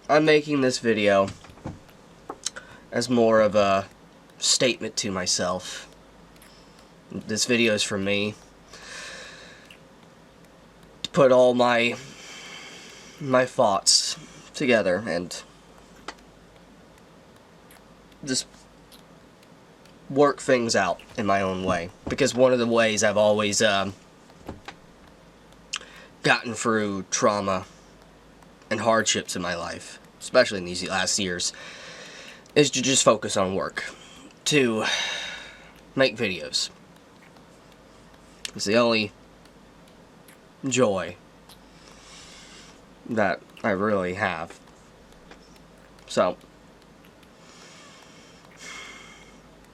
I'm making this video as more of a statement to myself. This video is for me. To put all my thoughts together and just work things out in my own way. Because one of the ways I've always gotten through trauma and hardships in my life, especially in these last years, is to just focus on work. To make videos. It's the only joy that I really have. So,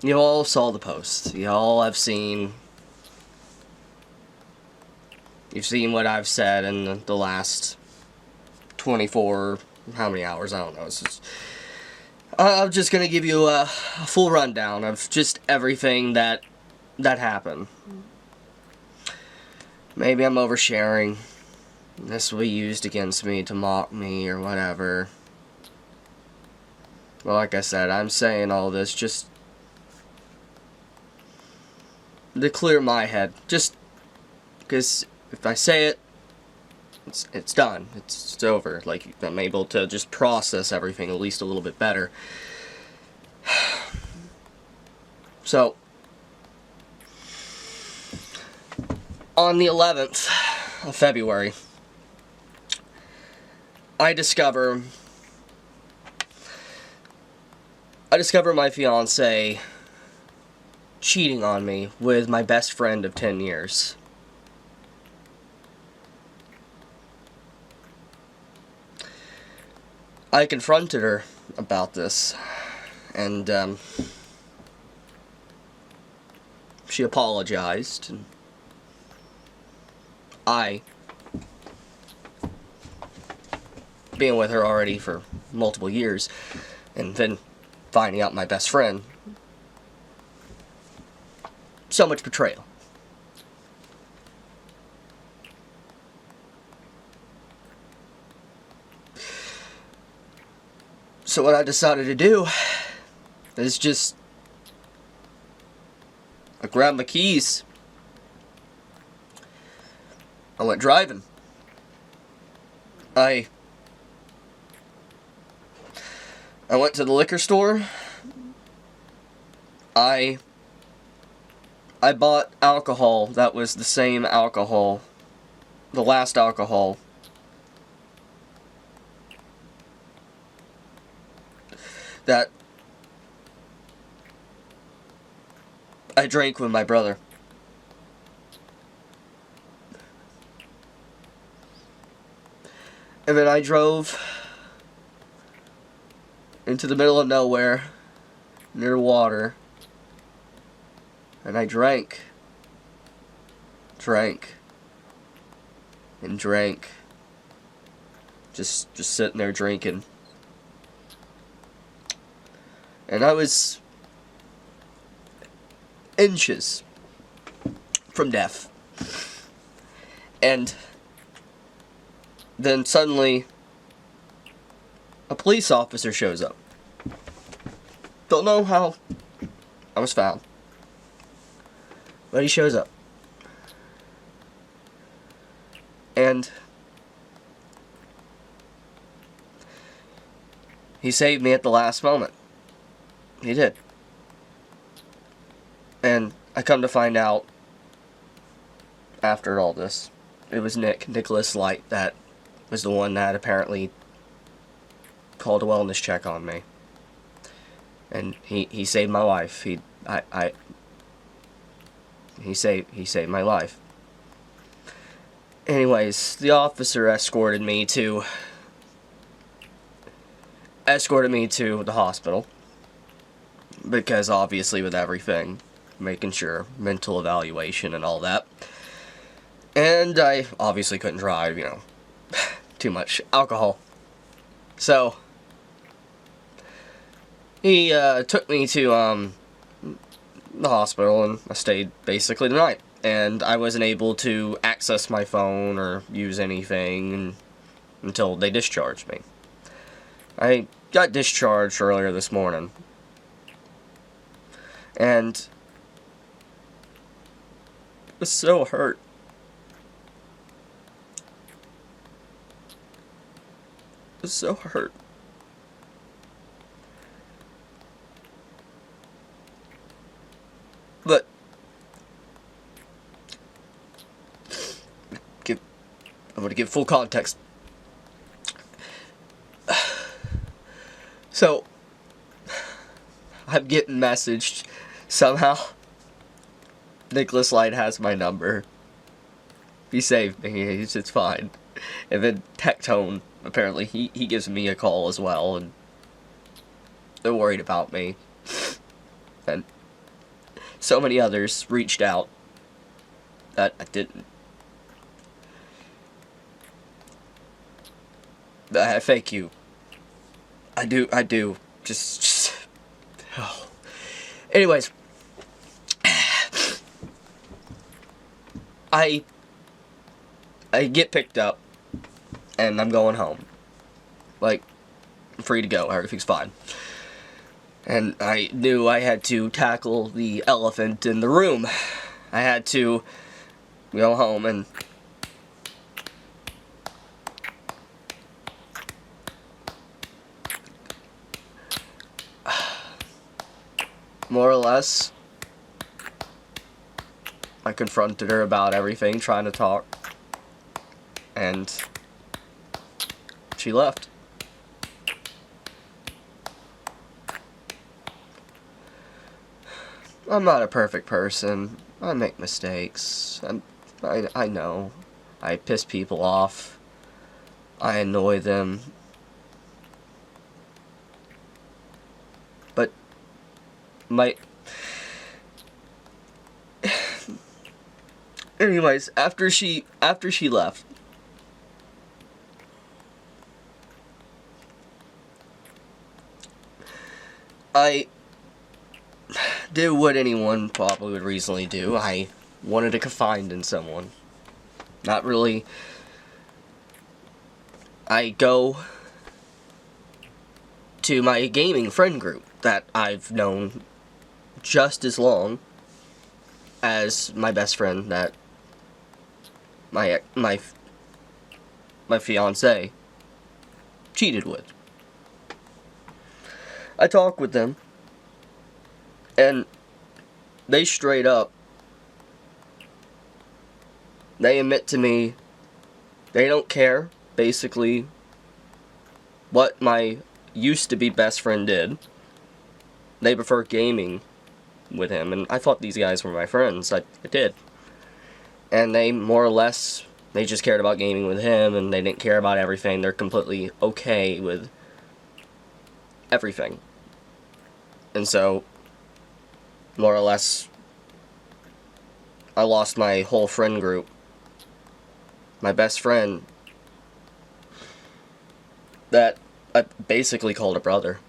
you all saw the post. You all have seen. You've seen what I've said in the last 24, how many hours? I don't know. It's just, I'm just gonna give you a full rundown of just everything that happened. Maybe I'm oversharing. This will be used against me to mock me or whatever. Well, like I said, I'm saying all this just to clear my head. Just because if I say it, it's done. It's over. Like, I'm able to just process everything at least a little bit better. So, on the 11th of February, I discover my fiancé cheating on me with my best friend of 10 years. I confronted her about this, and she apologized, and I, being with her already for multiple years, and then finding out my best friend, so much betrayal. So what I decided to do is just, I grabbed my keys, I went driving. I went to the liquor store. I bought alcohol that was the same alcohol, the last alcohol that I drank with my brother. And then I drove into the middle of nowhere, near water, and I drank, and drank, just sitting there drinking. And I was inches from death. And then suddenly, a police officer shows up. Don't know how I was found, but he shows up. And he saved me at the last moment. He did. And I come to find out, after all this, it was Nicholas Light, that was the one that apparently called a wellness check on me. And he saved my life. He saved my life. Anyways, the officer escorted me to the hospital, because obviously with everything, making sure mental evaluation and all that. And I obviously couldn't drive, you know, too much alcohol. So he took me to the hospital, and I stayed basically the night. And I wasn't able to access my phone or use anything until they discharged me. I got discharged earlier this morning. And I was so hurt. I was so hurt. But I'm going to give full context. So, I'm getting messaged somehow. Nicholas Light has my number. He saved me. It's fine. And then Tectone, apparently, he gives me a call as well, and they're worried about me. And so many others reached out that I didn't. I thank you. I do. Just oh. Anyways. I get picked up, and I'm going home. Like, I'm free to go. Everything's fine. And I knew I had to tackle the elephant in the room. I had to go home and more or less, I confronted her about everything, trying to talk, and she left. I'm not a perfect person. I make mistakes. I know. I piss people off. I annoy them. But anyways, after she left, I did what anyone probably would reasonably do. I wanted to confide in someone. Not really. I go to my gaming friend group that I've known just as long as my best friend that my fiance cheated with. I talk with them, and they straight up, they admit to me they don't care, basically, what my used-to-be best friend did. They prefer gaming with him, and I thought these guys were my friends. I did. And they, more or less, they just cared about gaming with him, and they didn't care about everything. They're completely okay with everything. And so, more or less, I lost my whole friend group. My best friend that I basically called a brother.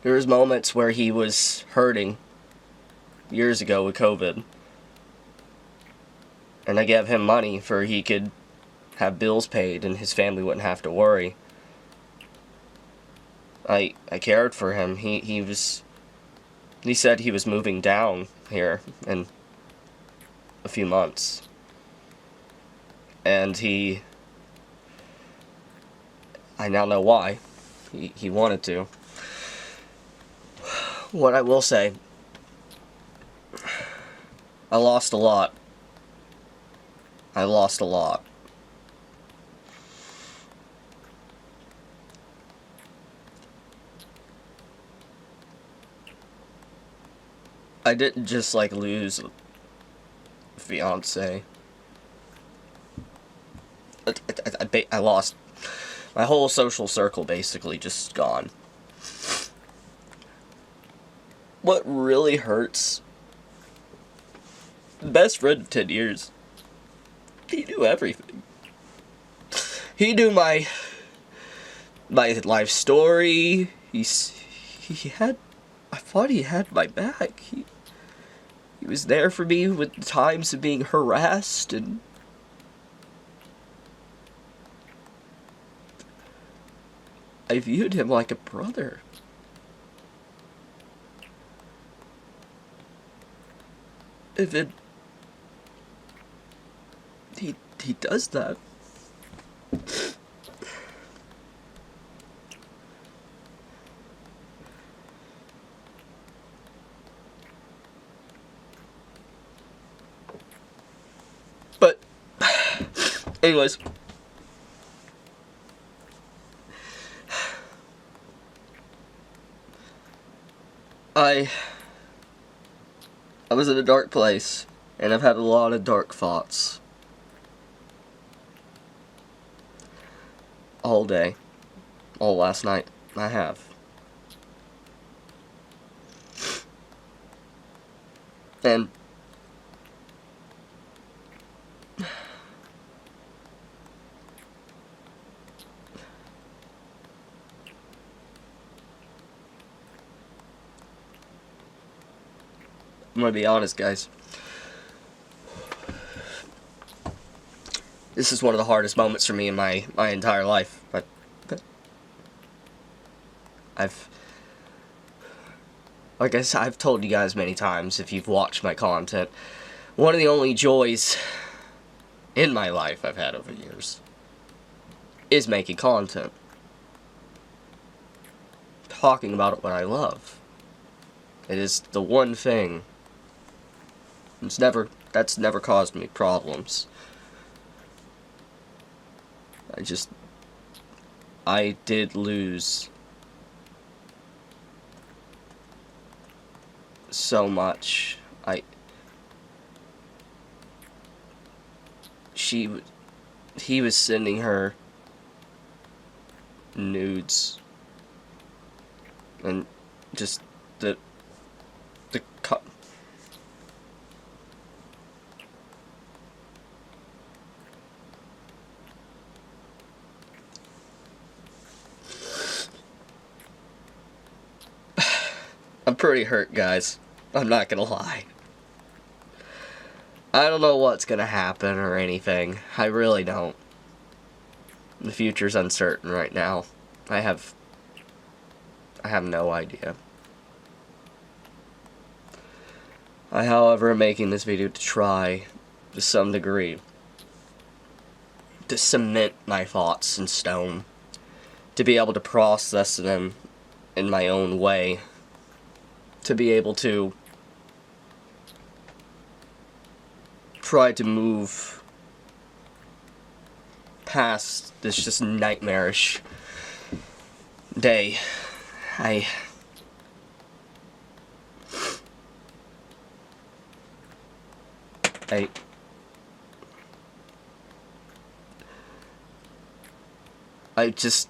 There was moments where he was hurting years ago with COVID, and I gave him money for he could have bills paid and his family wouldn't have to worry. I cared for him. He said he was moving down here in a few months, and I now know why. He wanted to. What I will say, I lost a lot. I lost a lot. I didn't just like lose a fiance. I lost my whole social circle, basically just gone. What really hurts, best friend of 10 years, he knew everything. He knew my life story. I thought he had my back. He was there for me with the times of being harassed, and I viewed him like a brother. If it... He does that. But, anyways, I was in a dark place, and I've had a lot of dark thoughts all day, all last night. I have. And I'm gonna be honest, guys. This is one of the hardest moments for me in my entire life. But like I said, I've told you guys many times, if you've watched my content, one of the only joys in my life I've had over the years is making content. Talking about what I love. It is the one thing that's never caused me problems. I did lose so much. He was sending her nudes, and just the I'm pretty hurt, guys. I'm not gonna lie. I don't know what's gonna happen or anything. I really don't. The future's uncertain right now. I have no idea. I, however, am making this video to try, to some degree, to cement my thoughts in stone, to be able to process them in my own way, to be able to try to move past this just nightmarish day. I just...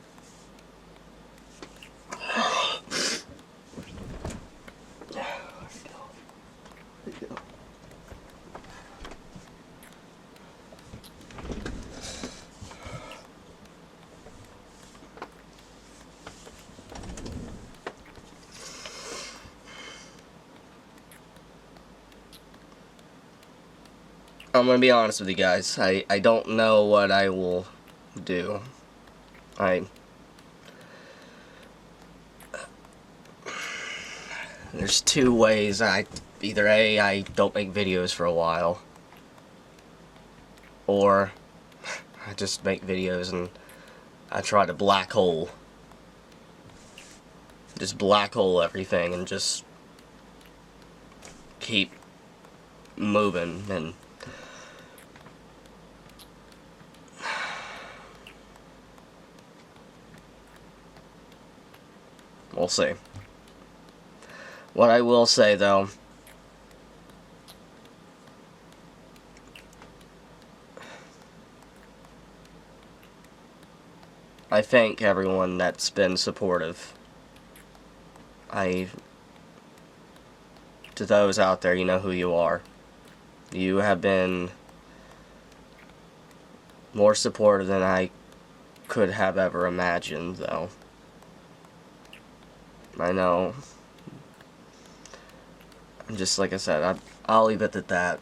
I'm gonna be honest with you guys. I don't know what I will do. There's two ways. Either A, I don't make videos for a while, or I just make videos and I try to black hole. Just black hole everything and just keep moving, and we'll see. What I will say, though, I thank everyone that's been supportive. To those out there, you know who you are. You have been more supportive than I could have ever imagined, though. I know. Just like I said, I'll leave it at that.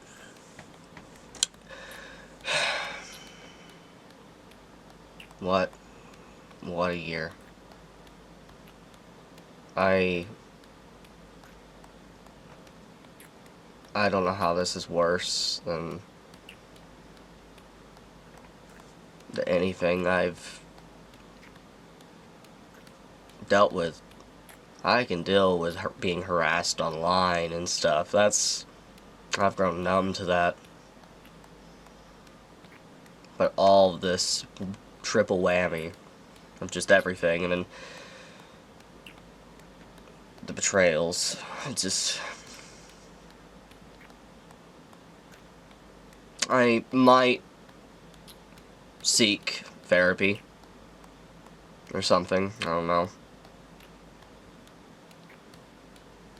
What a year. I don't know how this is worse than anything I've dealt with. I can deal with being harassed online and stuff. I've grown numb to that. But all of this triple whammy of just everything, and then the betrayals, I might seek therapy or something, I don't know.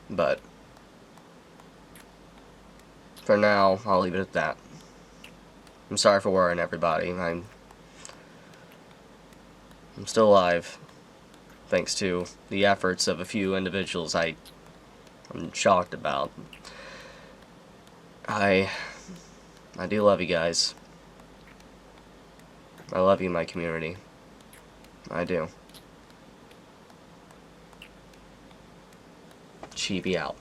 But for now, I'll leave it at that. I'm sorry for worrying everybody. I'm still alive, thanks to the efforts of a few individuals I'm shocked about. I do love you guys. I love you, my community. I do. Chibi out.